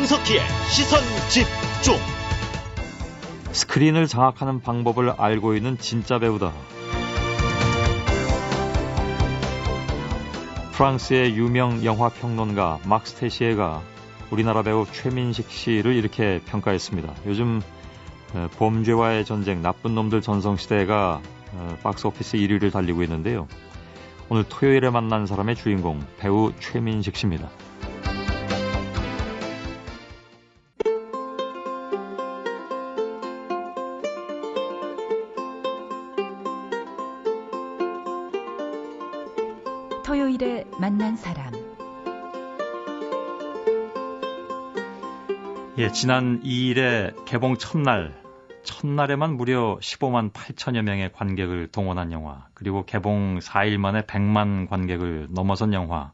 손석희의 시선 집중. 스크린을 장악하는 방법을 알고 있는 진짜 배우다. 프랑스의 유명 영화 평론가 막스 테시에가 우리나라 배우 최민식 씨를 이렇게 평가했습니다. 요즘 범죄와의 전쟁, 나쁜 놈들 전성시대가 박스오피스 1위를 달리고 있는데요. 오늘 토요일에 만난 사람의 주인공, 배우 최민식 씨입니다. 토요일에 만난 사람. 예, 지난 2일에 개봉 첫날에만 무려 15만 8천여 명의 관객을 동원한 영화, 그리고 개봉 4일 만에 100만 관객을 넘어선 영화,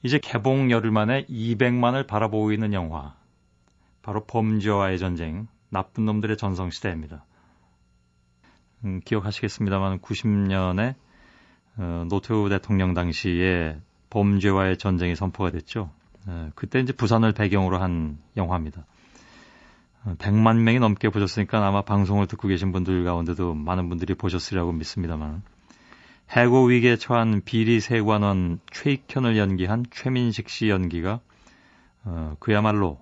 이제 개봉 열흘 만에 200만을 바라보고 있는 영화, 바로 범죄와의 전쟁, 나쁜 놈들의 전성시대입니다. 기억하시겠습니다만 90년에 노태우 대통령 당시에 범죄와의 전쟁이 선포가 됐죠. 그때 이제 부산을 배경으로 한 영화입니다. 100만 명이 넘게 보셨으니까 아마 방송을 듣고 계신 분들 가운데도 많은 분들이 보셨으리라고 믿습니다만, 해고 위기에 처한 비리 세관원 최익현을 연기한 최민식 씨 연기가 그야말로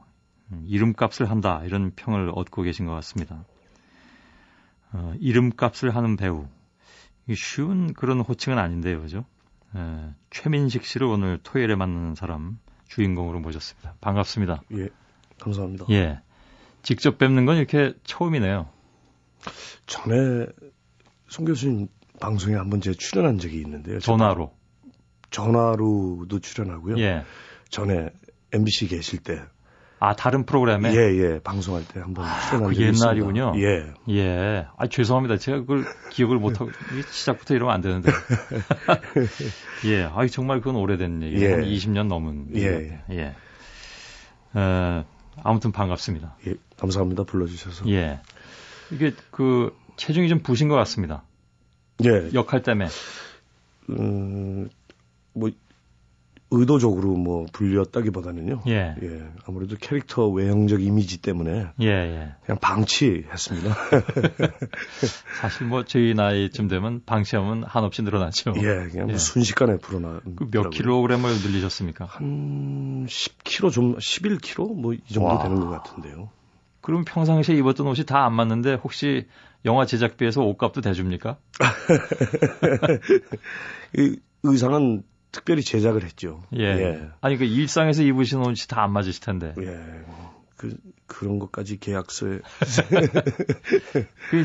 이름값을 한다, 이런 평을 얻고 계신 것 같습니다. 이름값을 하는 배우, 쉬운 그런 호칭은 아닌데요, 그죠? 최민식 씨를 오늘 토요일에 만나는 사람 주인공으로 모셨습니다. 반갑습니다. 예, 감사합니다. 예, 직접 뵙는 건 이렇게 처음이네요. 전에 송 교수님 방송에 한번 제가 출연한 적이 있는데요. 전화로도 출연하고요. 예. 전에 MBC 계실 때. 아, 다른 프로그램에? 예, 방송할 때 한번 출연한 적이 옛날이군요. 있습니다. 예. 예. 아, 죄송합니다. 제가 그걸 기억을 못하고, 시작부터 이러면 안 되는데. 예. 아, 정말 그건 오래된 얘기예요. 한 20년 넘은. 예. 아무튼 반갑습니다. 예, 감사합니다. 불러주셔서. 예. 이게 체중이 좀 부신 것 같습니다. 예. 역할 때문에. 의도적으로 불렸다기보다는요. 예. 아무래도 캐릭터 외형적 이미지 때문에. 그냥 방치했습니다. 사실 저희 나이쯤 되면 방치하면 한없이 늘어나죠. 예, 그냥 순식간에 불어나. 몇 킬로그램을 늘리셨습니까? 한 10kg 11kg 이 정도 되는 것 같은데요. 그럼 평상시에 입었던 옷이 다 안 맞는데 혹시 영화 제작비에서 옷값도 대줍니까? 이 의상은 특별히 제작을 했죠. 예. 아니, 일상에서 입으신 옷이 다 안 맞으실 텐데. 예. 그런 것까지 계약서에.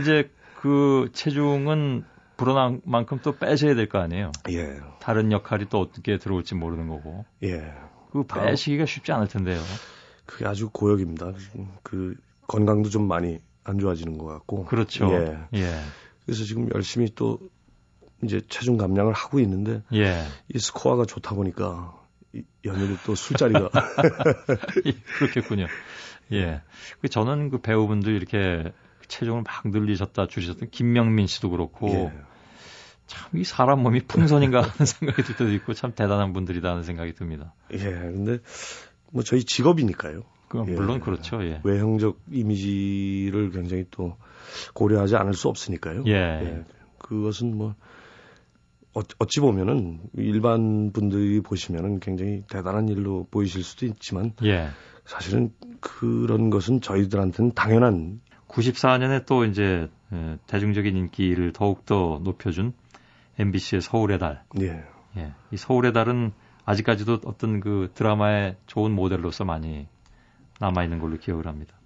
이제 체중은 불어난 만큼 또 빼셔야 될 거 아니에요. 예. 다른 역할이 또 어떻게 들어올지 모르는 거고. 예. 빼시기가 쉽지 않을 텐데요. 그게 아주 고역입니다. 건강도 좀 많이 안 좋아지는 것 같고. 그렇죠. 예. 그래서 지금 열심히 또 이제 체중 감량을 하고 있는데, 이 스코어가 좋다 보니까 연일이 또 술자리가 그렇겠군요. 예. 저는 배우분들 이렇게 체중을 막 늘리셨다 줄이셨던 김명민 씨도 그렇고, 참 이 사람 몸이 풍선인가 하는 생각이 들 때도 있고, 참 대단한 분들이다 하는 생각이 듭니다. 예. 근데 저희 직업이니까요. 물론 그렇죠. 예. 외형적 이미지를 굉장히 또 고려하지 않을 수 없으니까요. 예. 그것은 어찌 보면은 일반 분들이 보시면은 굉장히 대단한 일로 보이실 수도 있지만, 사실은 그런 것은 저희들한테는 당연한. 94년에 또 이제 대중적인 인기를 더욱더 높여준 MBC의 서울의 달. 이 서울의 달은 아직까지도 어떤 드라마의 좋은 모델로서 많이 남아있는 걸로 기억을 합니다.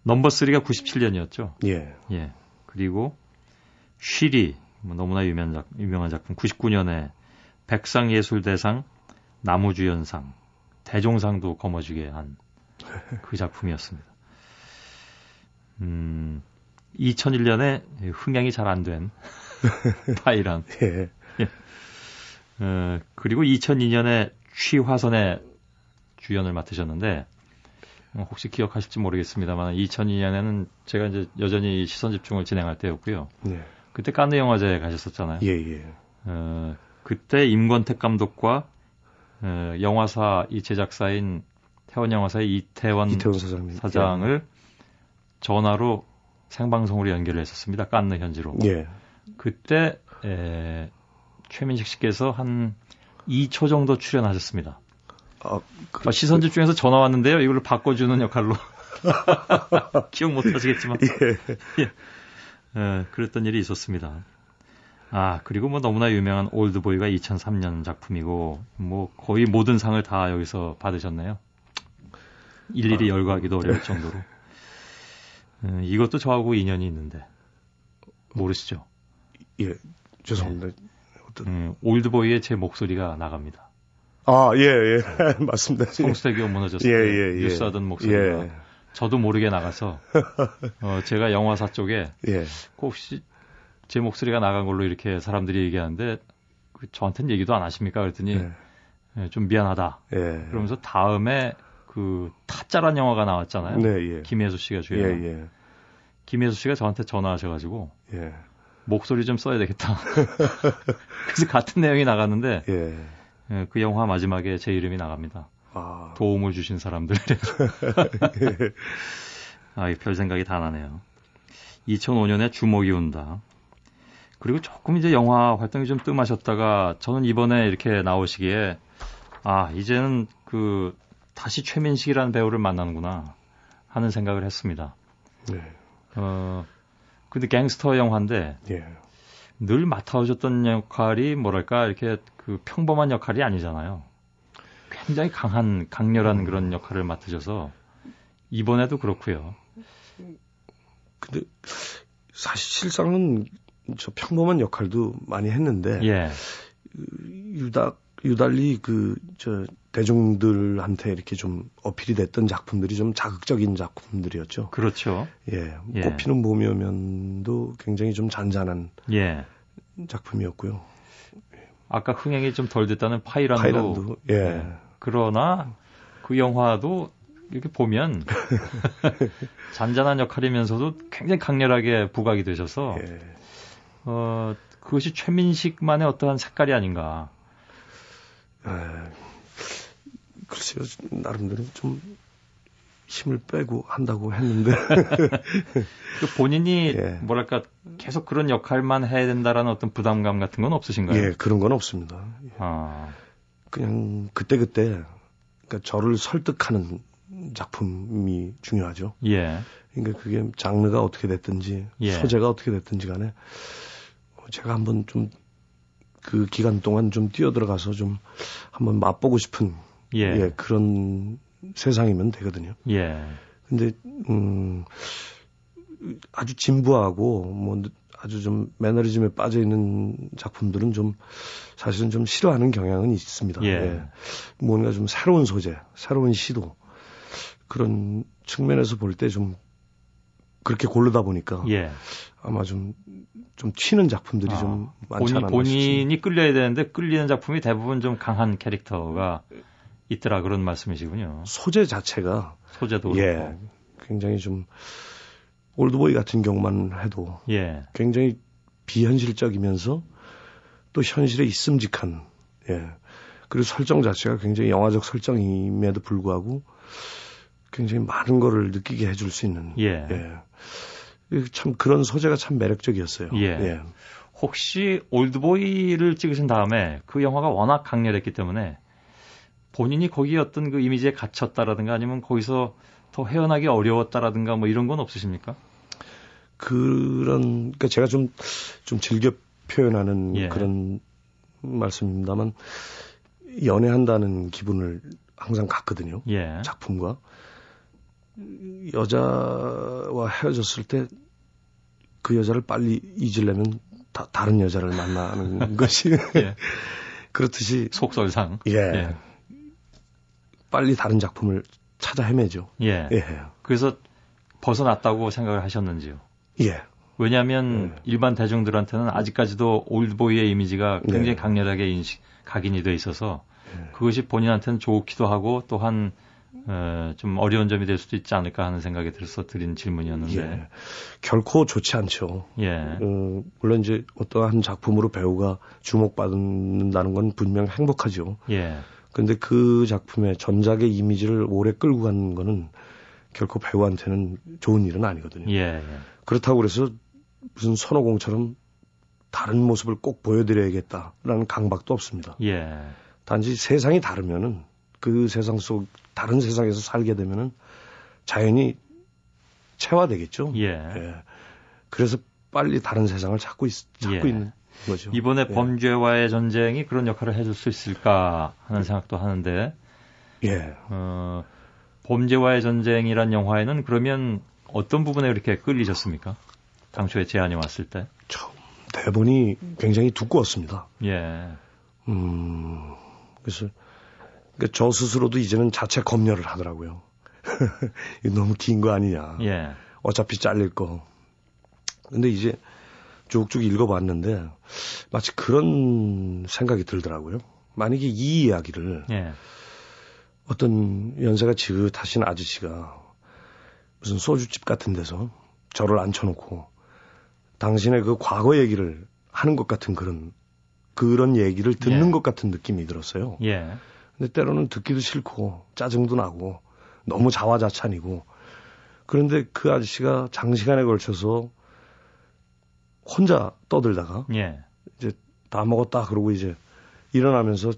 넘버 3가 97년이었죠. 예. 그리고 쉬리, 너무나 유명한 작품 99년에 백상예술대상, 나무주연상, 대종상도 거머쥐게 한 그 작품이었습니다. 2001년에 흥행이 잘 안 된 파이란. 그리고 2002년에 취화선의 주연을 맡으셨는데, 혹시 기억하실지 모르겠습니다만 2002년에는 제가 이제 여전히 시선 집중을 진행할 때였고요. 그때 칸느 영화제에 가셨었잖아요. 그때 임권택 감독과 영화사 이 제작사인 태원영화사의 이태원 사장을 전화로 생방송으로 연결을 했었습니다. 깐느 현지로. 예. 그때 최민식 씨께서 한 2초 정도 출연하셨습니다. 시선집 중에서 전화 왔는데요. 이걸로 바꿔주는 역할로. 기억 못 하시겠지만. 예. 그랬던 일이 있었습니다. 그리고 뭐 너무나 유명한 올드보이가 2003년 작품이고, 뭐 거의 모든 상을 다 여기서 받으셨네요. 일일이 열거하기도 어려울 정도로. 이것도 저하고 인연이 있는데, 모르시죠? 예, 죄송합니다. 올드보이의 제 목소리가 나갑니다. 예. 맞습니다. 성수대교 무너졌을 때 뉴스하던 목소리가 저도 모르게 나가서 제가 영화사 쪽에 혹시 제 목소리가 나간 걸로 이렇게 사람들이 얘기하는데 저한테는 얘기도 안 하십니까? 그랬더니 좀 미안하다. 그러면서 다음에 그 타짜란 영화가 나왔잖아요. 김혜수 씨가 주연. 김혜수 씨가 저한테 전화하셔가지고 목소리 좀 써야 되겠다. 그래서 같은 내용이 나갔는데 그 영화 마지막에 제 이름이 나갑니다. 도움을 주신 사람들. 별 생각이 다 나네요. 2005년에 주목이 온다. 그리고 조금 이제 영화 활동이 좀 뜸하셨다가 저는 이번에 이렇게 나오시기에 이제는 다시 최민식이라는 배우를 만나는구나 하는 생각을 했습니다. 근데 갱스터 영화인데 늘 맡아오셨던 역할이 뭐랄까 이렇게 평범한 역할이 아니잖아요. 굉장히 강렬한 그런 역할을 맡으셔서 이번에도 그렇고요. 근데 사실상은 저 평범한 역할도 많이 했는데 유달리 대중들한테 이렇게 좀 어필이 됐던 작품들이 좀 자극적인 작품들이었죠. 그렇죠. 꽃피는 봄이 오면도 굉장히 좀 잔잔한 작품이었고요. 아까 흥행이 좀 덜 됐다는 파이란도. 그러나 그 영화도 이렇게 보면 잔잔한 역할이면서도 굉장히 강렬하게 부각이 되셔서 그것이 최민식만의 어떠한 색깔이 아닌가. 글쎄요, 나름대로 좀 힘을 빼고 한다고 했는데 본인이 뭐랄까 계속 그런 역할만 해야 된다라는 어떤 부담감 같은 건 없으신가요? 그런 건 없습니다. 그냥 그때그때 그러니까 저를 설득하는 작품이 중요하죠. 그러니까 그게 장르가 어떻게 됐든지 소재가 어떻게 됐든지 간에 제가 한번 좀 그 기간 동안 좀 뛰어들어가서 좀 한번 맛보고 싶은 그런 세상이면 되거든요. 근데 아주 진부하고 뭐 아주 좀 매너리즘에 빠져 있는 작품들은 좀 사실은 좀 싫어하는 경향은 있습니다. 뭔가 좀 새로운 소재, 새로운 시도 그런 측면에서 볼 때 좀 그렇게 고르다 보니까 아마 좀 튀는 작품들이 좀 많지 않았나 싶습니다. 본인이 끌려야 되는데 끌리는 작품이 대부분 좀 강한 캐릭터가 있더라 그런 말씀이시군요. 소재 자체가 소재도 그렇고 굉장히 좀 올드보이 같은 경우만 해도 굉장히 비현실적이면서 또 현실에 있음직한 그리고 설정 자체가 굉장히 영화적 설정임에도 불구하고 굉장히 많은 거를 느끼게 해줄 수 있는 참 그런 소재가 참 매력적이었어요. 혹시 올드보이를 찍으신 다음에 그 영화가 워낙 강렬했기 때문에 본인이 거기 어떤 그 이미지에 갇혔다라든가 아니면 거기서 더 헤어나기 어려웠다라든가 뭐 이런 건 없으십니까? 그러니까 제가 좀 즐겨 표현하는 그런 말씀입니다만 연애한다는 기분을 항상 갖거든요. 작품과 여자와 헤어졌을 때 그 여자를 빨리 잊으려면 다른 여자를 만나는 것이 그렇듯이 속설상 빨리 다른 작품을 찾아 헤매죠. 그래서 벗어났다고 생각을 하셨는지요? 왜냐하면 일반 대중들한테는 아직까지도 올드보이의 이미지가 굉장히 강렬하게 각인이 돼 있어서 그것이 본인한테는 좋기도 하고 또한 좀 어려운 점이 될 수도 있지 않을까 하는 생각이 들어서 드린 질문이었는데 결코 좋지 않죠. 물론 이제 어떠한 작품으로 배우가 주목받는다는 건 분명 행복하죠. 근데 그 작품의 전작의 이미지를 오래 끌고 가는 거는 결코 배우한테는 좋은 일은 아니거든요. 예. 그렇다고 그래서 무슨 손오공처럼 다른 모습을 꼭 보여드려야겠다라는 강박도 없습니다. 예. 단지 세상이 다르면은 그 세상 속 다른 세상에서 살게 되면은 자연히 체화되겠죠. 예. 그래서 빨리 다른 세상을 찾고 있는 거죠. 이번에 범죄와의 전쟁이 그런 역할을 해줄 수 있을까 하는 생각도 하는데, 범죄와의 전쟁이란 영화에는 그러면 어떤 부분에 그렇게 끌리셨습니까? 당초에 제안이 왔을 때. 처음 대본이 굉장히 두꺼웠습니다. 예. 그래서 그러니까 저 스스로도 이제는 자체 검열을 하더라고요. 너무 긴 거 아니냐. 예. 어차피 잘릴 거. 근데 이제 쭉쭉 읽어봤는데 마치 그런 생각이 들더라고요. 만약에 이 이야기를 어떤 연세가 지긋하신 아저씨가 무슨 소주집 같은 데서 저를 앉혀놓고 당신의 그 과거 얘기를 하는 것 같은 그런 얘기를 듣는 것 같은 느낌이 들었어요. 근데 때로는 듣기도 싫고 짜증도 나고 너무 자화자찬이고 그런데 그 아저씨가 장시간에 걸쳐서 혼자 떠들다가 이제 다 먹었다 그러고 이제 일어나면서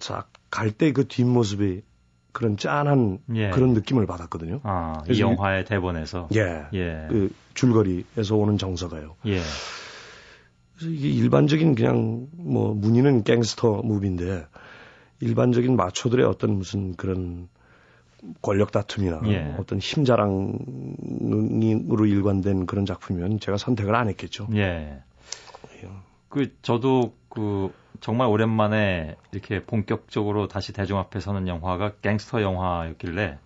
갈 때 그 뒷모습이 그런 짠한 그런 느낌을 받았거든요. 이 영화의 대본에서. 그 줄거리에서 오는 정서가요. 그래서 이게 일반적인 그냥 뭐 문의는 갱스터 무비인데 일반적인 마초들의 어떤 무슨 그런 권력 다툼이나 어떤 힘자랑으로 일관된 그런 작품이면 제가 선택을 안 했겠죠. 저도 정말 오랜만에 이렇게 본격적으로 다시 대중 앞에 서는 영화가 갱스터 영화였길래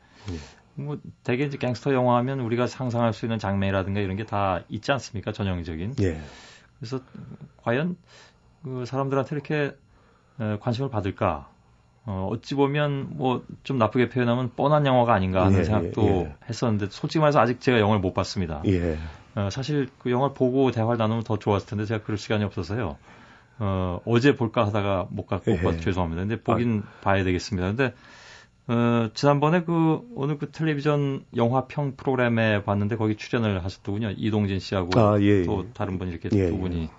뭐 대개 이제 갱스터 영화하면 우리가 상상할 수 있는 장면이라든가 이런 게 다 있지 않습니까? 전형적인. 그래서 과연 그 사람들한테 이렇게 관심을 받을까? 어찌 보면 뭐 좀 나쁘게 표현하면 뻔한 영화가 아닌가 하는 생각도 했었는데 솔직히 말해서 아직 제가 영화를 못 봤습니다. 사실 그 영화를 보고 대화를 나누면 더 좋았을 텐데 제가 그럴 시간이 없어서요. 어제 볼까 하다가 못 봐서 죄송합니다. 근데 보긴 봐야 되겠습니다. 근데 지난번에 오늘 그 텔레비전 영화평 프로그램에 봤는데 거기 출연을 하셨더군요. 이동진 씨하고 또 다른 분 이렇게 두 분이.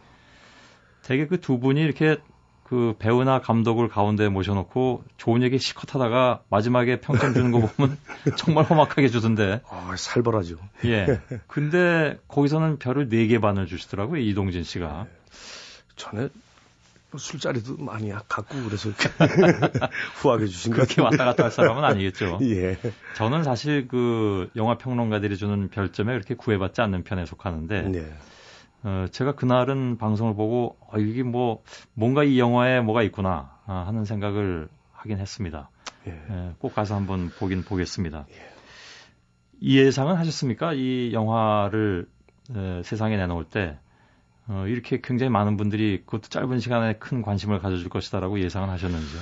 되게 그 두 분이 이렇게 그 배우나 감독을 가운데 모셔놓고 좋은 얘기 실컷 하다가 마지막에 평점 주는 거 보면 정말 험악하게 주던데. 살벌하죠. 근데 거기서는 별을 4개 반을 주시더라고요. 이동진 씨가. 전에 술자리도 많이 갖고 그래서 후하게 주신 것 그렇게 왔다 갔다 할 사람은 아니겠죠. 저는 사실 그 영화 평론가들이 주는 별점에 그렇게 구애받지 않는 편에 속하는데 제가 그날은 방송을 보고 이게 뭔가 이 영화에 뭐가 있구나 하는 생각을 하긴 했습니다. 꼭 가서 한번 보긴 보겠습니다. 이 예상은 하셨습니까? 이 영화를 세상에 내놓을 때 이렇게 굉장히 많은 분들이 그것도 짧은 시간에 큰 관심을 가져줄 것이다라고 예상은 하셨는지요?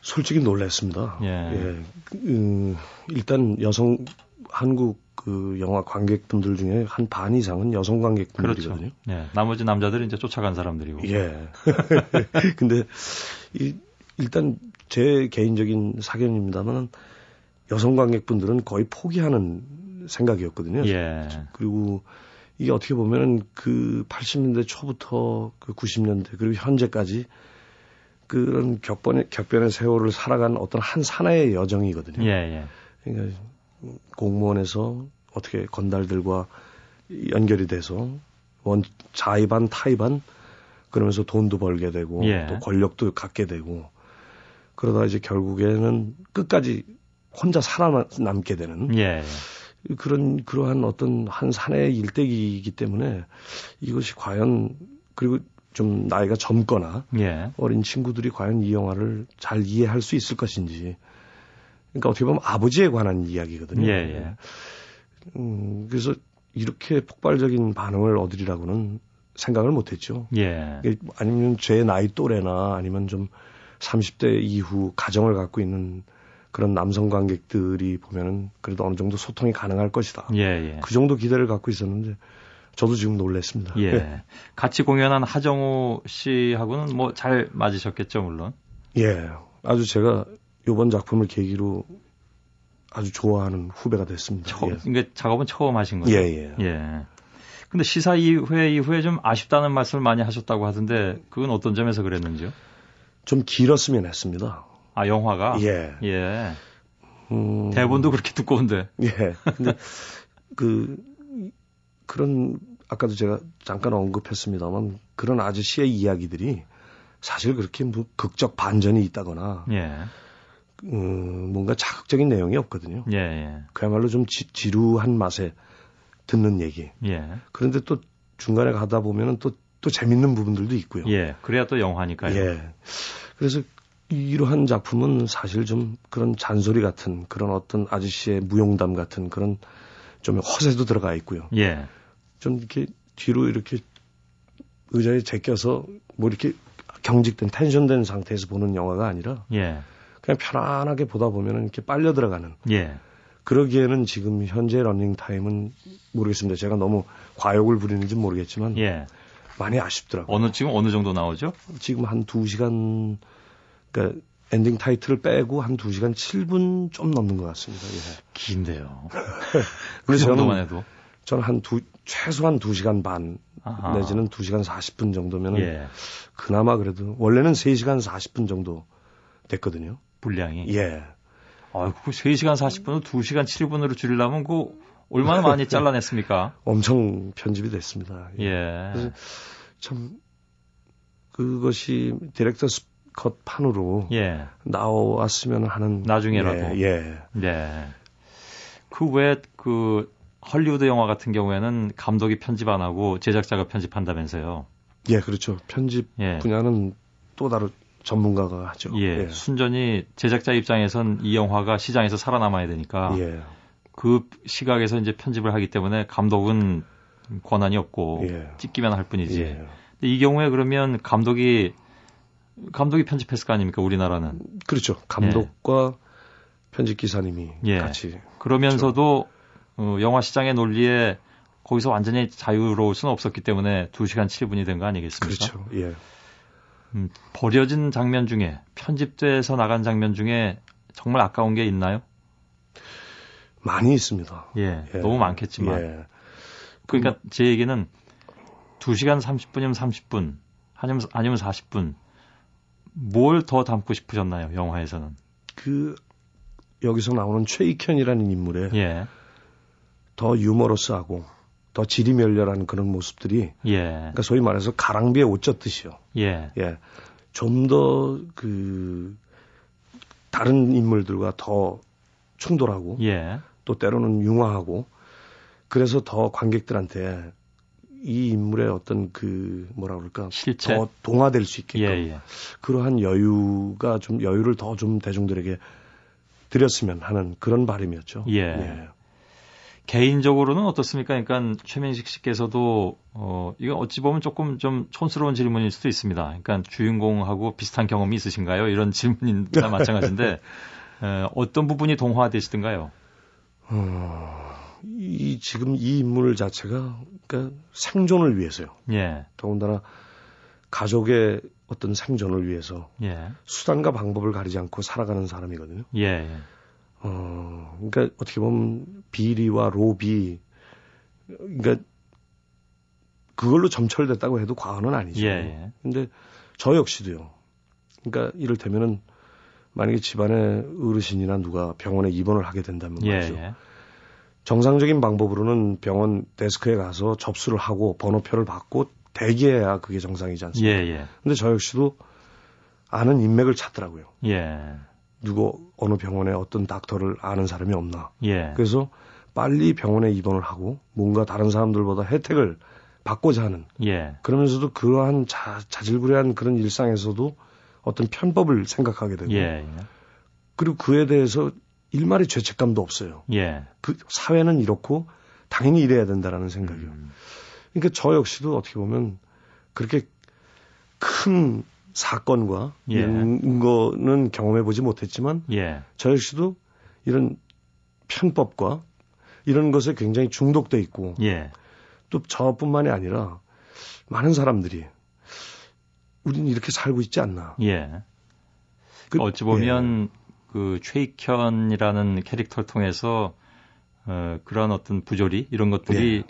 솔직히 놀랐습니다. 일단 한국 그 영화 관객분들 중에 한 반 이상은 여성 관객분들이거든요. 나머지 남자들은 이제 쫓아간 사람들이고. 근데 일단 제 개인적인 사견입니다만 여성 관객분들은 거의 포기하는 생각이었거든요. 그리고 이게 어떻게 보면은 그 80년대 초부터 그 90년대 그리고 현재까지 그런 격변의 세월을 살아간 어떤 한 사나이의 여정이거든요. 그러니까 공무원에서 어떻게 건달들과 연결이 돼서 자의반 타의반 그러면서 돈도 벌게 되고 또 권력도 갖게 되고 그러다 이제 결국에는 끝까지 혼자 살아남게 되는 그러한 어떤 한 사내의 일대기이기 때문에 이것이 과연 그리고 좀 나이가 젊거나 어린 친구들이 과연 이 영화를 잘 이해할 수 있을 것인지 그러니까 어떻게 보면 아버지에 관한 이야기거든요. 그래서 이렇게 폭발적인 반응을 얻으리라고는 생각을 못했죠. 아니면 제 나이 또래나 아니면 좀 30대 이후 가정을 갖고 있는 그런 남성 관객들이 보면은 그래도 어느 정도 소통이 가능할 것이다. 그 정도 기대를 갖고 있었는데 저도 지금 놀랐습니다. 같이 공연한 하정우 씨하고는 뭐 잘 맞으셨겠죠, 물론. 아주 제가 이번 작품을 계기로 아주 좋아하는 후배가 됐습니다. 그러니까 작업은 처음 하신 거죠? 예. 근데 시사 이후에 좀 아쉽다는 말씀을 많이 하셨다고 하던데 그건 어떤 점에서 그랬는지요? 좀 길었으면 했습니다. 아, 영화가? 예. 대본도 그렇게 두꺼운데. 예. 근데 그런 아까도 제가 잠깐 언급했습니다만 그런 아저씨의 이야기들이 사실 그렇게 뭐 극적 반전이 있다거나 뭔가 자극적인 내용이 없거든요. 그야말로 좀 지루한 맛에 듣는 얘기. 그런데 또 중간에 가다 보면은 또 재밌는 부분들도 있고요. 그래야 또 영화니까요. 그래서 이러한 작품은 사실 좀 그런 잔소리 같은 그런 어떤 아저씨의 무용담 같은 그런 좀 허세도 들어가 있고요. 좀 이렇게 뒤로 이렇게 의자에 제껴서 뭐 이렇게 경직된 텐션된 상태에서 보는 영화가 아니라 그냥 편안하게 보다 보면 이렇게 빨려 들어가는. 그러기에는 지금 현재 러닝 타임은 모르겠습니다. 제가 너무 과욕을 부리는지 모르겠지만 많이 아쉽더라고요. 지금 어느 정도 나오죠? 지금 한 2시간, 그러니까 엔딩 타이틀을 빼고 한 2시간 7분 좀 넘는 것 같습니다. 긴데요. 그 정도만 해도. 저는 최소한 2시간 반 내지는 2시간 40분 정도면은 그나마 그래도 원래는 3시간 40분 정도 됐거든요. 분량이. 그 3시간 40분을 2시간 7분으로 줄이려면 얼마나 많이 잘라냈습니까? 엄청 편집이 됐습니다. 그래서 참 그것이 디렉터스 컷 판으로 나왔으면 하는 나중에라도. 그 외에 헐리우드 영화 같은 경우에는 감독이 편집 안 하고 제작자가 편집한다면서요. 그렇죠. 편집 분야는 또 다른 전문가가 하죠. 순전히 제작자 입장에선 이 영화가 시장에서 살아남아야 되니까 그 시각에서 이제 편집을 하기 때문에 감독은 권한이 없고 찍기만 할 뿐이지. 근데 이 경우에 그러면 감독이 편집했을 거 아닙니까? 우리나라는. 그렇죠. 감독과 편집 기사님이 같이. 그러면서도 영화 시장의 논리에 거기서 완전히 자유로울 수는 없었기 때문에 2시간 7분이 된 거 아니겠습니까? 그렇죠. 버려진 장면 중에 편집돼서 나간 장면 중에 정말 아까운 게 있나요? 많이 있습니다. 너무 많겠지만. 그러니까 제 얘기는 2시간 30분이면 30분, 아니면 40분. 뭘 더 담고 싶으셨나요, 영화에서는? 여기서 나오는 최익현이라는 인물에 더 유머러스하고 더 지리멸렬한 그런 모습들이 그러니까 소위 말해서 가랑비에 옷 젖듯이요. 좀 더 다른 인물들과 더 충돌하고 또 때로는 융화하고 그래서 더 관객들한테 이 인물의 어떤 뭐라 그럴까 실체? 더 동화될 수 있게끔 그러한 여유를 더 좀 대중들에게 드렸으면 하는 그런 바람이었죠. 개인적으로는 어떻습니까? 그러니까 최민식 씨께서도 이거 어찌 보면 조금 좀 촌스러운 질문일 수도 있습니다. 그러니까 주인공하고 비슷한 경험이 있으신가요? 이런 질문이나 마찬가지인데 어떤 부분이 동화되시던가요? 지금 이 인물 자체가 그러니까 생존을 위해서요. 더군다나 가족의 어떤 생존을 위해서 수단과 방법을 가리지 않고 살아가는 사람이거든요. 그러니까 어떻게 보면 비리와 로비, 그러니까 그걸로 점철됐다고 해도 과언은 아니죠. 근데 저 역시도요. 그러니까 이를테면은 만약에 집안의 어르신이나 누가 병원에 입원을 하게 된다면 말이죠. 정상적인 방법으로는 병원 데스크에 가서 접수를 하고 번호표를 받고 대기해야 그게 정상이지 않습니까? 근데 저 역시도 아는 인맥을 찾더라고요. 누구 어느 병원에 어떤 닥터를 아는 사람이 없나. 그래서 빨리 병원에 입원을 하고 뭔가 다른 사람들보다 혜택을 받고자 하는. 그러면서도 그러한 자질구레한 그런 일상에서도 어떤 편법을 생각하게 되고. 그리고 그에 대해서 일말의 죄책감도 없어요. 그 사회는 이렇고 당연히 이래야 된다라는 생각이요. 그러니까 저 역시도 어떻게 보면 그렇게 큰 사건과 이런 거는 경험해보지 못했지만 저 역시도 이런 편법과 이런 것에 굉장히 중독돼 있고 또 저뿐만이 아니라 많은 사람들이 우리는 이렇게 살고 있지 않나. 어찌 보면 그 최익현이라는 캐릭터를 통해서 그런 어떤 부조리 이런 것들이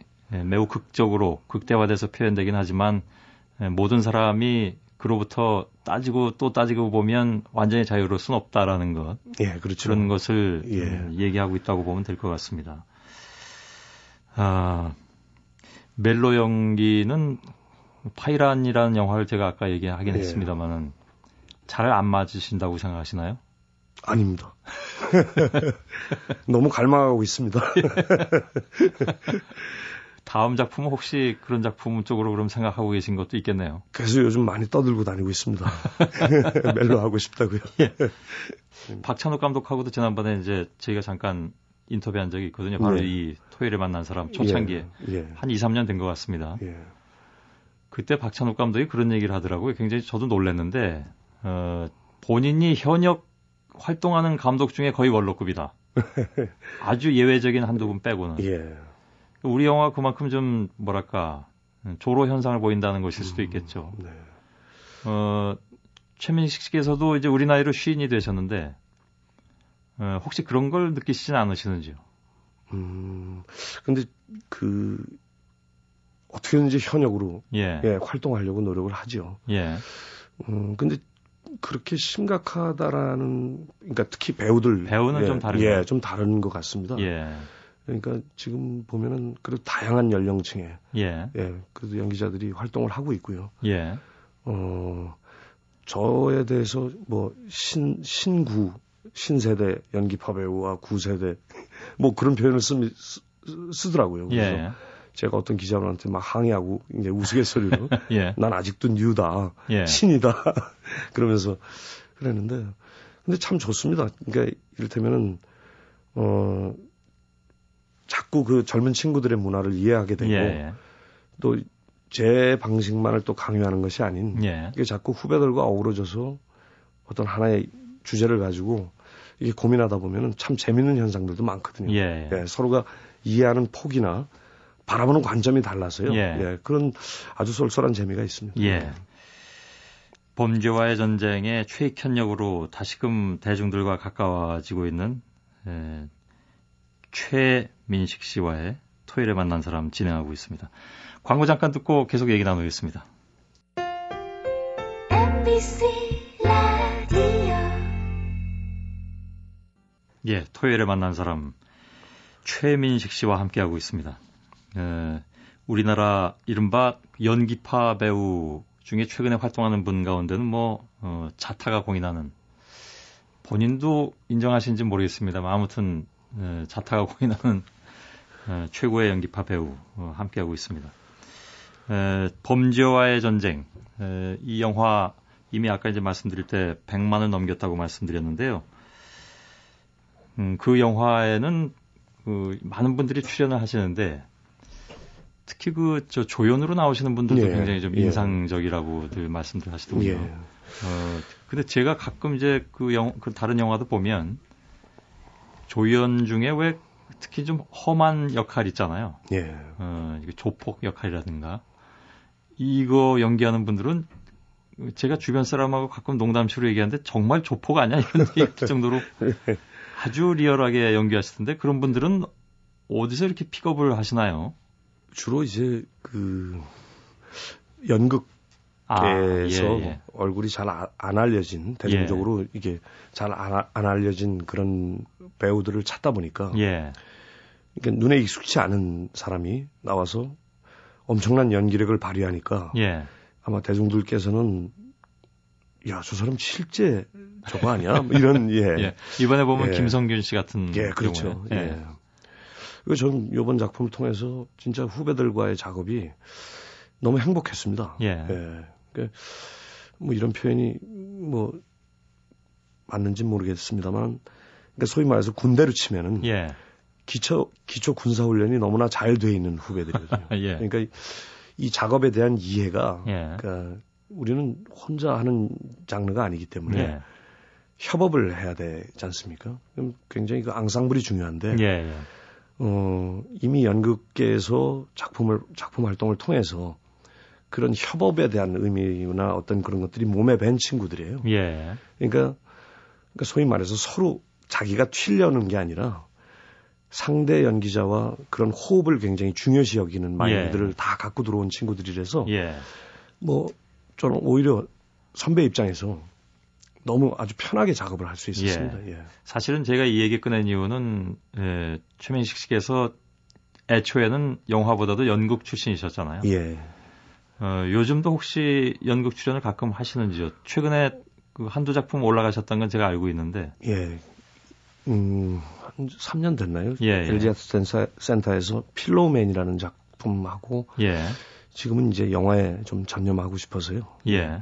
매우 극적으로 극대화돼서 표현되긴 하지만 모든 사람이 그로부터 따지고 또 따지고 보면 완전히 자유로울 수는 없다라는 것. 예, 그렇죠. 그런 것을 얘기하고 있다고 보면 될 것 같습니다. 멜로 연기는 파이란이라는 영화를 제가 아까 얘기하긴 했습니다만은 잘 안 맞으신다고 생각하시나요? 아닙니다. 너무 갈망하고 있습니다. 다음 작품은 혹시 그런 작품 쪽으로 그럼 생각하고 계신 것도 있겠네요. 그래서 요즘 많이 떠들고 다니고 있습니다. 멜로 하고 싶다고요. 예. 박찬욱 감독하고도 지난번에 이제 저희가 잠깐 인터뷰한 적이 있거든요. 바로 이 토요일에 만난 사람 초창기에 한 2, 3년 된 것 같습니다. 그때 박찬욱 감독이 그런 얘기를 하더라고요. 굉장히 저도 놀랐는데 본인이 현역 활동하는 감독 중에 거의 원로급이다. 아주 예외적인 한두 분 빼고는. 우리 영화가 그만큼 좀 뭐랄까 조로 현상을 보인다는 것일 수도 있겠죠. 최민식 씨께서도 이제 우리 나이로 시인이 되셨는데 혹시 그런 걸 느끼시진 않으시는지요? 근데 어떻게든지 현역으로 활동하려고 노력을 하죠. 근데 그렇게 심각하다라는, 그러니까 특히 배우는 좀 다른 좀 다른 것 같습니다. 그러니까 지금 보면은 그래도 다양한 연령층에 그래도 연기자들이 활동을 하고 있고요. 저에 대해서 뭐 신세대 연기파 배우와 구세대 뭐 그런 표현을 쓰더라고요. 그래서 제가 어떤 기자분한테 막 항의하고 이제 우스갯소리로 난 아직도 뉴다, 신이다 그러면서 그랬는데 근데 참 좋습니다. 그러니까 이를테면은 자꾸 그 젊은 친구들의 문화를 이해하게 되고 또 제 방식만을 또 강요하는 것이 아닌 이게 자꾸 후배들과 어우러져서 어떤 하나의 주제를 가지고 이게 고민하다 보면은 참 재밌는 현상들도 많거든요. 서로가 이해하는 폭이나 바라보는 관점이 달라서요. 그런 아주 쏠쏠한 재미가 있습니다. 범죄와의 전쟁의 최익현 역으로 다시금 대중들과 가까워지고 있는 최민식 씨와의 토요일에 만난 사람 진행하고 있습니다. 광고 잠깐 듣고 계속 얘기 나누겠습니다. MBC 라디오 토요일에 만난 사람 최민식 씨와 함께하고 있습니다. 우리나라 이른바 연기파 배우 중에 최근에 활동하는 분 가운데는 자타가 공인하는 본인도 인정하시는지 모르겠습니다만 아무튼 자타가 공인하는 최고의 연기파 배우 함께하고 있습니다. 범죄와의 전쟁 이 영화 이미 아까 이제 말씀드릴 때 100만을 넘겼다고 말씀드렸는데요. 그 영화에는 많은 분들이 출연을 하시는데 특히 조연으로 나오시는 분들도 굉장히 좀 인상적이라고들 말씀들 하시더군요. 근데 제가 가끔 이제 그 다른 영화도 보면 조연 중에 왜 특히 좀 험한 역할 있잖아요. 조폭 역할이라든가 이거 연기하는 분들은 제가 주변 사람하고 가끔 농담식으로 얘기하는데 정말 조폭 아니야 이런 얘기 할 정도로 아주 리얼하게 연기하시던데 그런 분들은 어디서 이렇게 픽업을 하시나요? 주로 이제 연극계에서 얼굴이 잘 안 알려진 대중적으로 이게 잘 안 알려진 그런 배우들을 찾다 보니까 그러니까 눈에 익숙치 않은 사람이 나와서 엄청난 연기력을 발휘하니까 아마 대중들께서는 야, 저 사람 실제 저거 아니야? 이런 이번에 보면 김성균 씨 같은 그렇죠. 그리고 저는 이번 작품을 통해서 진짜 후배들과의 작업이 너무 행복했습니다. 그러니까 뭐 이런 표현이 뭐 맞는지 모르겠습니다만, 그러니까 소위 말해서 군대로 치면은 기초 군사 훈련이 너무나 잘 돼 있는 후배들이거든요. 그러니까 이 작업에 대한 이해가 그러니까 우리는 혼자 하는 장르가 아니기 때문에 협업을 해야 되지 않습니까? 그럼 굉장히 그 앙상블이 중요한데 이미 연극계에서 작품 활동을 통해서 그런 협업에 대한 의미나 어떤 그런 것들이 몸에 밴 친구들이에요. 그러니까 그러니까 소위 말해서 서로 자기가 튀려는 게 아니라 상대 연기자와 그런 호흡을 굉장히 중요시 여기는 마인드를 예. 다 갖고 들어온 친구들이라서 예. 뭐 저는 오히려 선배 입장에서 너무 아주 편하게 작업을 할 수 있었습니다. 예. 사실은 제가 이 얘기 꺼낸 이유는 최민식 씨께서 애초에는 영화보다도 연극 출신이셨잖아요. 예. 요즘도 혹시 연극 출연을 가끔 하시는지요? 최근에 그 한두 작품 올라가셨던 건 제가 알고 있는데. 예. 한 3년 됐나요? 예. LG 아트 센터에서 필로우맨이라는 작품하고 예. 지금은 이제 영화에 좀 전념하고 싶어서요. 예.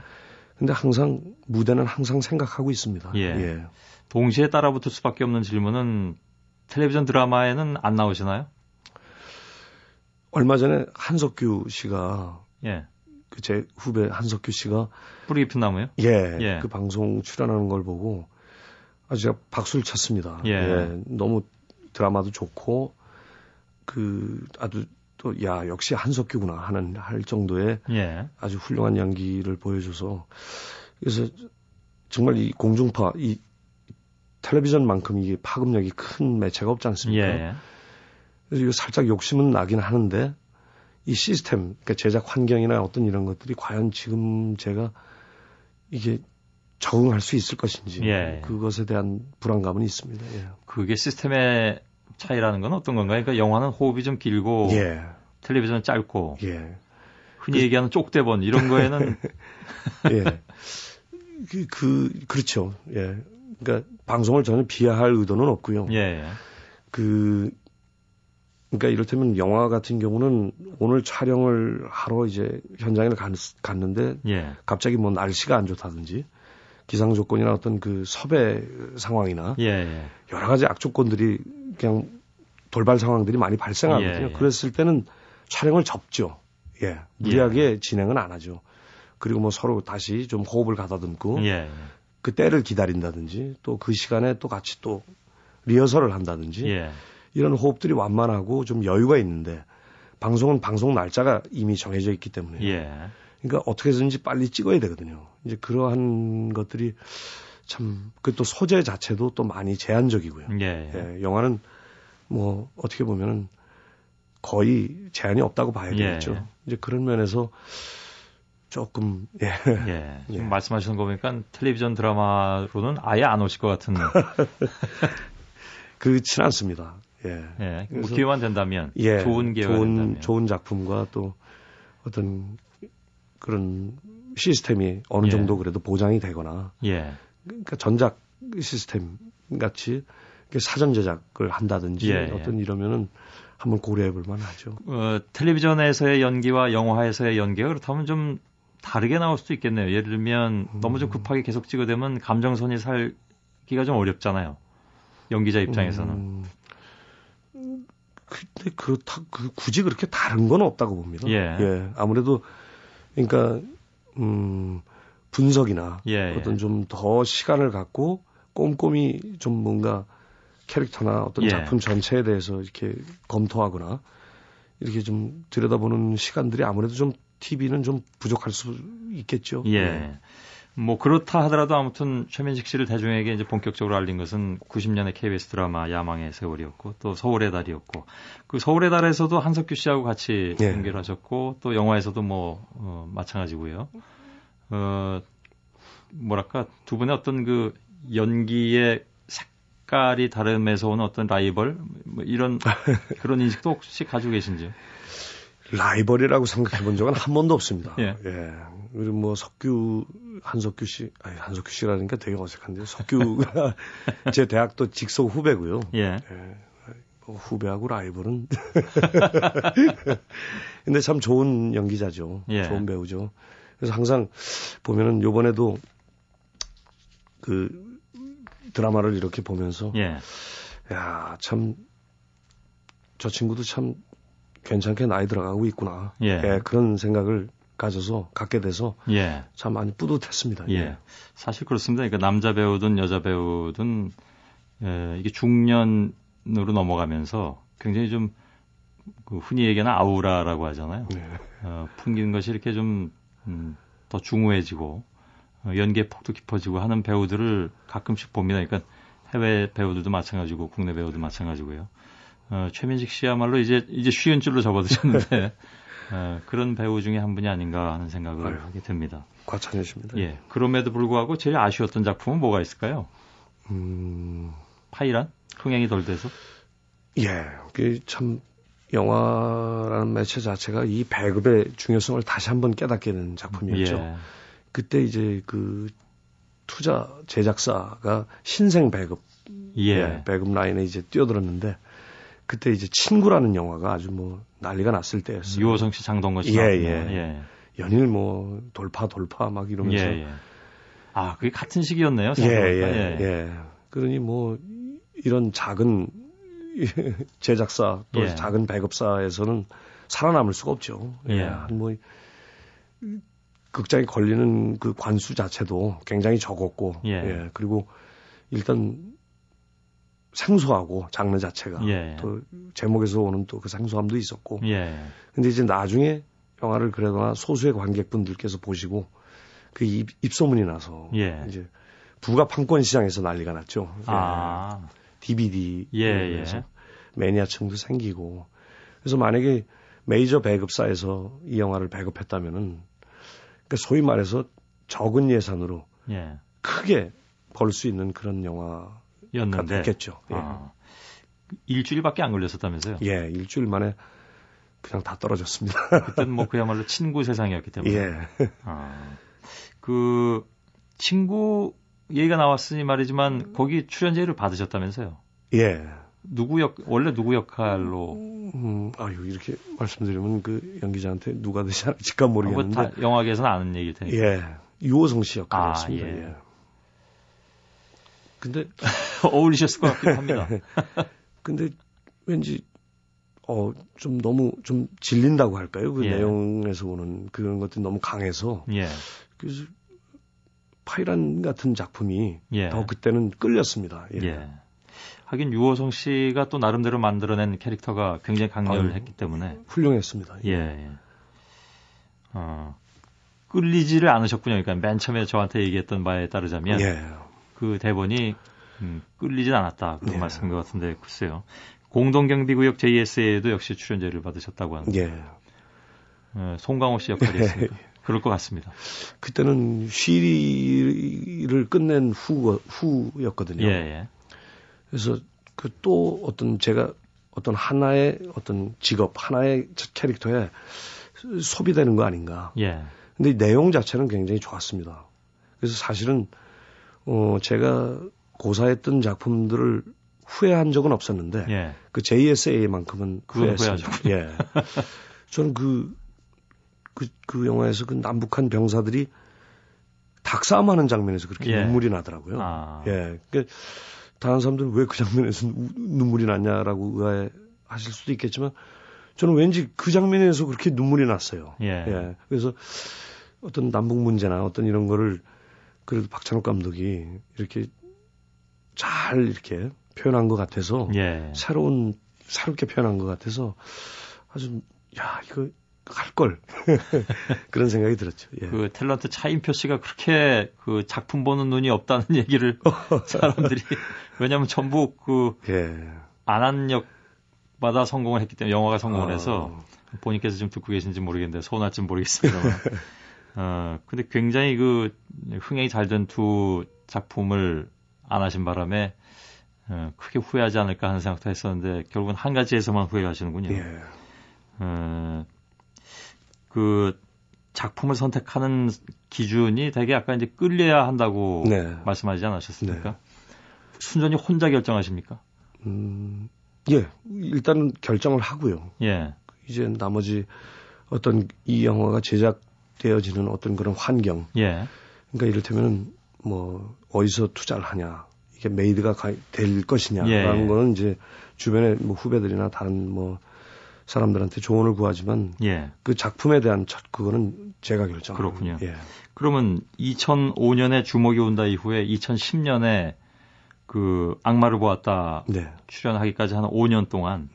근데 항상 무대는 항상 생각하고 있습니다. 예. 예. 동시에 따라붙을 수밖에 없는 질문은 텔레비전 드라마에는 안 나오시나요? 얼마 전에 한석규 씨가 예. 그 제 후배 한석규 씨가 뿌리 깊은 나무요? 예. 그 방송 출연하는 걸 보고 아주 제가 박수를 쳤습니다. 예. 너무 드라마도 좋고 그 아주 또 야 역시 한석규구나 할 정도의 예. 아주 훌륭한 연기를 보여줘서 그래서 정말 이 공중파 이 텔레비전만큼 이게 파급력이 큰 매체가 없지 않습니까? 예. 그래서 이거 살짝 욕심은 나긴 하는데 이 시스템, 그러니까 제작 환경이나 어떤 이런 것들이 과연 지금 제가 이게 적응할 수 있을 것인지 예. 그것에 대한 불안감은 있습니다. 예. 그게 시스템의 차이라는 건 어떤 건가요? 그러니까 영화는 호흡이 좀 길고 예. 텔레비전은 짧고 예. 흔히 얘기하는 쪽대본 이런 거에는 예. 그렇죠. 예. 그러니까 방송을 전혀 비하할 의도는 없고요. 예. 그러니까 이를테면 영화 같은 경우는 오늘 촬영을 하러 이제 현장에 갔는데 예. 갑자기 뭐 날씨가 안 좋다든지 기상 조건이나 어떤 그 섭외 상황이나 예. 여러 가지 악조건들이 그냥 돌발 상황들이 많이 발생하거든요. 예. 그랬을 때는 촬영을 접죠. 예. 무리하게 진행은 안 하죠. 그리고 뭐 서로 다시 좀 호흡을 가다듬고 그 때를 기다린다든지 또 그 시간에 또 같이 또 리허설을 한다든지 이런 호흡들이 완만하고 좀 여유가 있는데 방송은 방송 날짜가 이미 정해져 있기 때문에 그러니까 어떻게 해서든지 빨리 찍어야 되거든요. 이제 그러한 것들이 참 그 또 소재 자체도 또 많이 제한적이고요. 예, 영화는 뭐 어떻게 보면은 거의 제한이 없다고 봐야 되겠죠. 이제 그런 면에서 조금 지금 말씀하시는 거 보니까 텔레비전 드라마로는 아예 안 오실 것 같은. 그렇진 않습니다. 기회만 된다면 좋은 기회가 된다면 좋은 작품과 또 어떤 그런 시스템이 어느 정도 그래도 보장이 되거나 그러니까 전작 시스템 같이 사전 제작을 한다든지 어떤 이러면은 한번 고려해 볼 만하죠. 텔레비전에서의 연기와 영화에서의 연기가 그렇다면 좀 다르게 나올 수도 있겠네요. 예를 들면 너무 좀 급하게 계속 찍어대면 감정선이 살기가 좀 어렵잖아요. 연기자 입장에서는. 근데 굳이 그렇게 다른 건 없다고 봅니다. 아무래도 그러니까 분석이나 어떤 좀 더 시간을 갖고 꼼꼼히 좀 뭔가 캐릭터나 어떤 작품 전체에 대해서 이렇게 검토하거나 이렇게 좀 들여다보는 시간들이 아무래도 좀 TV는 좀 부족할 수 있겠죠. 뭐 그렇다 하더라도 아무튼 최민식 씨를 대중에게 이제 본격적으로 알린 것은 90년의 KBS 드라마 야망의 세월이었고 또 서울의 달이었고 그 서울의 달에서도 한석규 씨하고 같이 연기하셨고 또 영화에서도 뭐 마찬가지고요. 뭐랄까 두 분의 어떤 그 연기의 색깔이 다름에서 오는 어떤 라이벌 뭐 이런 그런 인식도 혹시 가지고 계신지요? 라이벌이라고 생각해 본 적은 한 번도 없습니다. 그리고 뭐 한석규 씨라니까 되게 어색한데요. 석규가 제 대학도 직속 후배고요. 뭐 후배하고 라이벌은. 근데 참 좋은 연기자죠. 좋은 배우죠. 그래서 항상 보면은 요번에도 그 드라마를 이렇게 보면서 야, 참 저 친구도 참 괜찮게 나이 들어가고 있구나. 그런 생각을 갖게 돼서 참 많이 뿌듯했습니다. 사실 그렇습니다. 그러니까 남자 배우든 여자 배우든 이게 중년으로 넘어가면서 굉장히 좀 그 흔히 얘기하는 아우라라고 하잖아요. 풍기는 것이 이렇게 좀 더 중후해지고 연기의 폭도 깊어지고 하는 배우들을 가끔씩 봅니다. 그러니까 해외 배우들도 마찬가지고 국내 배우도 마찬가지고요. 최민식 씨야말로 이제 쉬운 줄로 접어드셨는데 그런 배우 중에 한 분이 아닌가 하는 생각을 하게 됩니다. 과찬이십니다. 예. 그럼에도 불구하고 제일 아쉬웠던 작품은 뭐가 있을까요? 파이란? 흥행이 덜 돼서? 예. 참 영화라는 매체 자체가 이 배급의 중요성을 다시 한번 깨닫게 된 작품이었죠. 예. 그때 이제 그 투자 제작사가 신생 배급, 배급 라인에 이제 뛰어들었는데 그때 이제 친구라는 영화가 아주 뭐 난리가 났을 때였어요. 유호성 씨, 장동건 씨. 예. 연일 뭐 돌파 막 이러면서. 아, 그게 같은 시기였네요. 예. 그러니 뭐 이런 작은 제작사 또 작은 배급사에서는 살아남을 수가 없죠. 뭐 극장에 걸리는 그 관수 자체도 굉장히 적었고, 그리고 일단 생소하고 장르 자체가 또 제목에서 오는 또 그 생소함도 있었고, 근데 이제 나중에 영화를 그러거나 소수의 관객분들께서 보시고 그 입소문이 나서 이제 부가 판권 시장에서 난리가 났죠. DVD에서 매니아층도 생기고, 그래서 만약에 메이저 배급사에서 이 영화를 배급했다면은 그러니까 소위 말해서 적은 예산으로 크게 벌 수 있는 그런 영화가 됐겠죠. 일주일밖에 안 걸렸었다면서요? 일주일 만에 그냥 다 떨어졌습니다. 그때는 뭐 그야말로 친구 세상이었기 때문에. 그 친구 얘기가 나왔으니 말이지만 거기 출연제를 받으셨다면서요? 원래 누구 역할로? 이렇게 말씀드리면 그 연기자한테 누가 되실까 모르겠는데. 다 영화계에서는 아는 얘기일 테니까. 유호성 씨 역할이었습니다. 근데 어울리셨을 것 같긴 합니다. 근데 왠지 좀 너무 좀 질린다고 할까요? 그 내용에서 오는 그런 것들이 너무 강해서. 그래서 파이란 같은 작품이 더 그때는 끌렸습니다. 하긴 유호성 씨가 또 나름대로 만들어낸 캐릭터가 굉장히 강렬했기 때문에 훌륭했습니다. 끌리지를 않으셨군요. 그러니까 맨 처음에 저한테 얘기했던 바에 따르자면 그 대본이 끌리진 않았다 그런 말씀인 것 같은데 글쎄요. 공동경비구역 JSA에도 역시 출연제를 받으셨다고 하는데 송강호 씨 역할이었습니다. 그럴 것 같습니다. 그때는 쉬리를 끝낸 후였거든요. 그래서 그 또 제가 어떤 하나의 어떤 직업, 하나의 캐릭터에 소비되는 거 아닌가. 근데 내용 자체는 굉장히 좋았습니다. 그래서 사실은 제가 고사했던 작품들을 후회한 적은 없었는데 그 JSA만큼은 후회했습니다. 저는 그 영화에서 그 남북한 병사들이 닭싸움하는 장면에서 그렇게 눈물이 나더라고요. 그러니까 다른 사람들은 왜 그 장면에서 눈물이 났냐라고 의아해하실 수도 있겠지만 저는 왠지 그 장면에서 그렇게 눈물이 났어요. 그래서 어떤 남북 문제나 어떤 이런 거를 그래도 박찬욱 감독이 이렇게 잘 이렇게 표현한 것 같아서 새롭게 표현한 것 같아서 아주 이거 할 걸 그런 생각이 들었죠. 그 탤런트 차인표 씨가 그렇게 그 작품 보는 눈이 없다는 얘기를 사람들이 왜냐하면 전부 그 안한 역마다 성공을 했기 때문에 영화가 성공을 해서 본인께서 지금 듣고 계신지 모르겠는데 서운할지 모르겠습니다만 근데 굉장히 그 흥행이 잘 된 두 작품을 안 하신 바람에 크게 후회하지 않을까 하는 생각도 했었는데 결국은 한 가지에서만 후회하시는군요. 그 작품을 선택하는 기준이 되게 아까 이제 끌려야 한다고 말씀하지 않으셨습니까? 순전히 혼자 결정하십니까? 일단은 결정을 하고요. 이제 나머지 어떤 이 영화가 제작되어지는 어떤 그런 환경. 그러니까 이를테면 뭐 어디서 투자를 하냐, 이게 메이드가 될 것이냐라는 거는 이제 주변의 뭐 후배들이나 다른 뭐 사람들한테 조언을 구하지만 그 작품에 대한 그거는 제가 결정합니다. 그렇군요. 그러면 2005년에 주목이 온다 이후에 2010년에 그 악마를 보았다 출연하기까지 한 5년 동안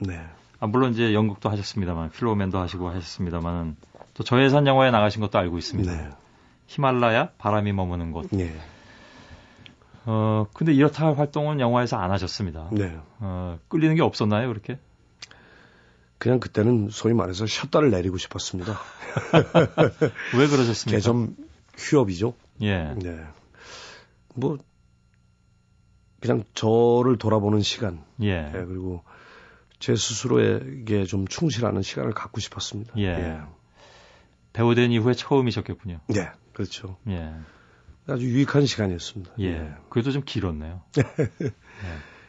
물론 이제 연극도 하셨습니다만 필로맨도 하시고 하셨습니다만 또 저예산 영화에 나가신 것도 알고 있습니다. 히말라야 바람이 머무는 곳. 네. 근데 이렇다 할 활동은 영화에서 안 하셨습니다. 네. 끌리는 게 없었나요, 그렇게? 그냥 그때는 소위 말해서 셔터를 내리고 싶었습니다. 왜 그러셨습니까? 개점 휴업이죠. 예. 네. 뭐 그냥 저를 돌아보는 시간. 예. 네, 그리고 제 스스로에게 좀 충실하는 시간을 갖고 싶었습니다. 예. 예. 배우 된 이후에 처음이셨겠군요. 네, 그렇죠. 예. 아주 유익한 시간이었습니다. 예. 예. 그래도 좀 길었네요. 예.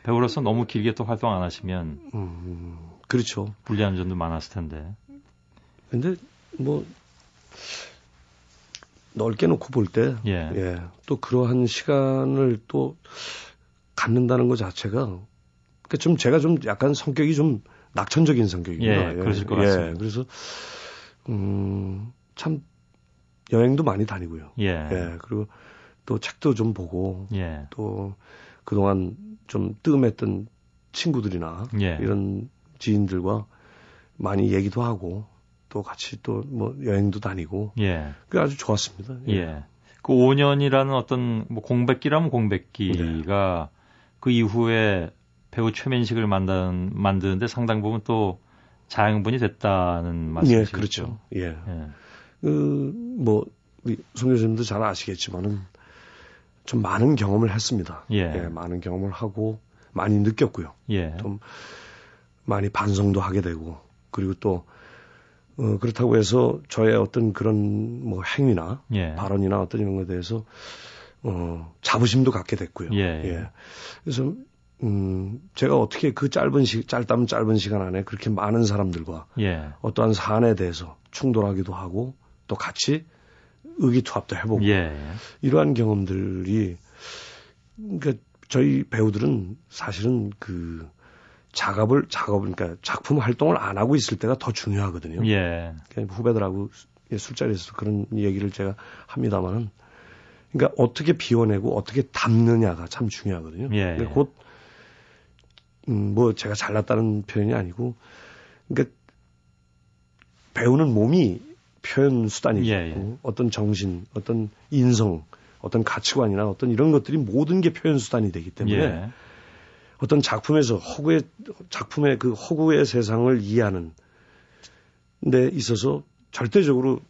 배우로서 너무 길게 또 활동 안 하시면. 그렇죠. 불리한 점도 많았을 텐데. 근데 뭐 넓게 놓고 볼 때, 예. 예. 또 그러한 시간을 또 갖는다는 것 자체가, 그러니까 좀 제가 좀 약간 성격이 좀 낙천적인 성격입니다. 예, 그러실 것 같습니다. 예, 그래서 참 여행도 많이 다니고요. 예. 예, 그리고 또 책도 좀 보고, 예. 또 그동안 좀 뜸했던 친구들이나 예. 이런 지인들과 많이 얘기도 하고 또 같이 또 뭐 여행도 다니고 예. 그게 아주 좋았습니다. 예. 예. 그 5년이라는 어떤 뭐 공백기라면 공백기가 네. 그 이후에 배우 최민식을 만드는데 상당 부분 또 자양분이 됐다는 말씀이시죠? 예, 그렇죠. 예. 예. 뭐 우리 송 교수님도 잘 아시겠지만은 좀 많은 경험을 했습니다. 예. 예, 많은 경험을 하고 많이 느꼈고요. 예. 좀 많이 반성도 하게 되고 그리고 또 그렇다고 해서 저의 어떤 그런 뭐 행위나 예. 발언이나 어떤 이런 것에 대해서 자부심도 갖게 됐고요. 예. 예. 그래서 제가 어떻게 그 짧다면 짧은 시간 안에 그렇게 많은 사람들과 예. 어떠한 사안에 대해서 충돌하기도 하고 또 같이 의기투합도 해보고 예. 이러한 경험들이 그러니까 저희 배우들은 사실은 그 그러니까 작품 활동을 안 하고 있을 때가 더 중요하거든요. 예. 그러니까 후배들하고 술자리에서 그런 얘기를 제가 합니다만은, 그러니까 어떻게 비워내고 어떻게 담느냐가 참 중요하거든요. 예. 곧, 뭐 제가 잘났다는 표현이 아니고, 그러니까 배우는 몸이 표현 수단이고, 예. 어떤 정신, 어떤 인성, 어떤 가치관이나 어떤 이런 것들이 모든 게 표현 수단이 되기 때문에. 예. 어떤 작품에서 작품의 그 허구의 세상을 이해하는 데 있어서 절대적으로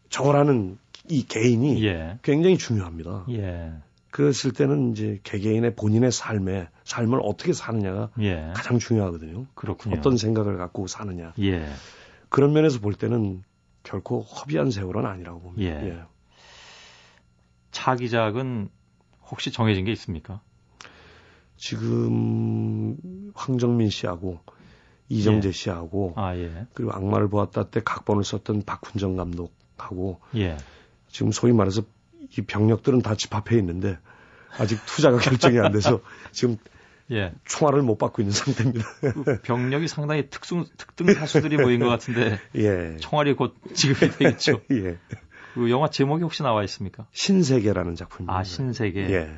저라는 이 개인이 예. 굉장히 중요합니다. 예. 그랬을 때는 이제 개개인의 본인의 삶을 어떻게 사느냐가 예. 가장 중요하거든요. 그렇군요. 어떤 생각을 갖고 사느냐. 예. 그런 면에서 볼 때는 결코 허비한 세월은 아니라고 봅니다. 예. 예. 차기작은 혹시 정해진 게 있습니까? 지금 황정민 씨하고 이정재 예. 씨하고 예. 그리고 악마를 보았다 때 각본을 썼던 박훈정 감독하고 예. 지금 소위 말해서 이 병력들은 다 집 앞에 있는데 아직 투자가 결정이 안 돼서 지금 예. 총알을 못 받고 있는 상태입니다. 그 병력이 상당히 특등 사수들이 모인 것 같은데 예. 총알이 곧 지급이 되겠죠. 예. 그 영화 제목이 혹시 나와 있습니까? 신세계라는 작품입니다. 신세계. 예.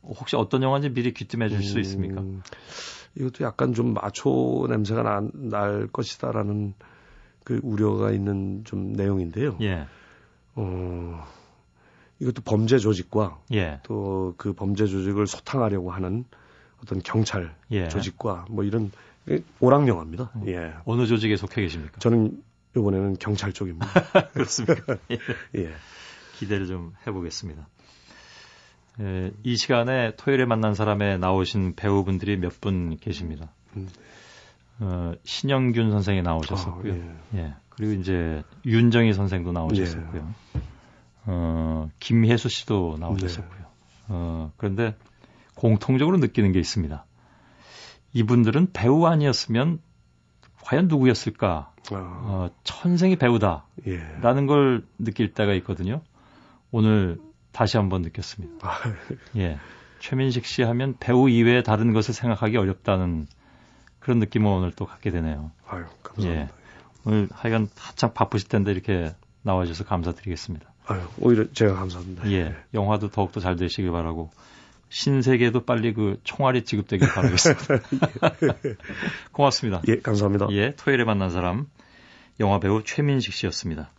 혹시 어떤 영화인지 미리 귀뜸해 주실 수 있습니까? 이것도 약간 좀 마초 냄새가 날 것이다라는 그 우려가 있는 좀 내용인데요. 예. 이것도 범죄 조직과 예. 또 그 범죄 조직을 소탕하려고 하는 어떤 경찰 예. 조직과 뭐 이런 오락 영화입니다. 예. 어느 조직에 속해 계십니까? 저는 이번에는 경찰 쪽입니다. 그렇습니까? 예. 예. 기대를 좀 해보겠습니다. 이 시간에 토요일에 만난 사람에 나오신 배우분들이 몇 분 계십니다. 신영균 선생이 나오셨었고요. 예. 그리고 이제 윤정희 선생도 나오셨었고요. 김혜수 씨도 나오셨었고요. 그런데 공통적으로 느끼는 게 있습니다. 이분들은 배우 아니었으면 과연 누구였을까? 천생이 배우다라는 걸 느낄 때가 있거든요. 오늘 다시 한번 느꼈습니다. 예. 최민식 씨 하면 배우 이외에 다른 것을 생각하기 어렵다는 그런 느낌을 오늘 또 갖게 되네요. 아유, 감사합니다. 예. 오늘 하여간 한창 바쁘실 텐데 이렇게 나와주셔서 감사드리겠습니다. 아유, 오히려 제가 감사합니다. 예. 영화도 더욱더 잘 되시길 바라고 신세계도 빨리 그 총알이 지급되길 바라겠습니다. 고맙습니다. 예, 감사합니다. 예. 토요일에 만난 사람 영화배우 최민식 씨였습니다.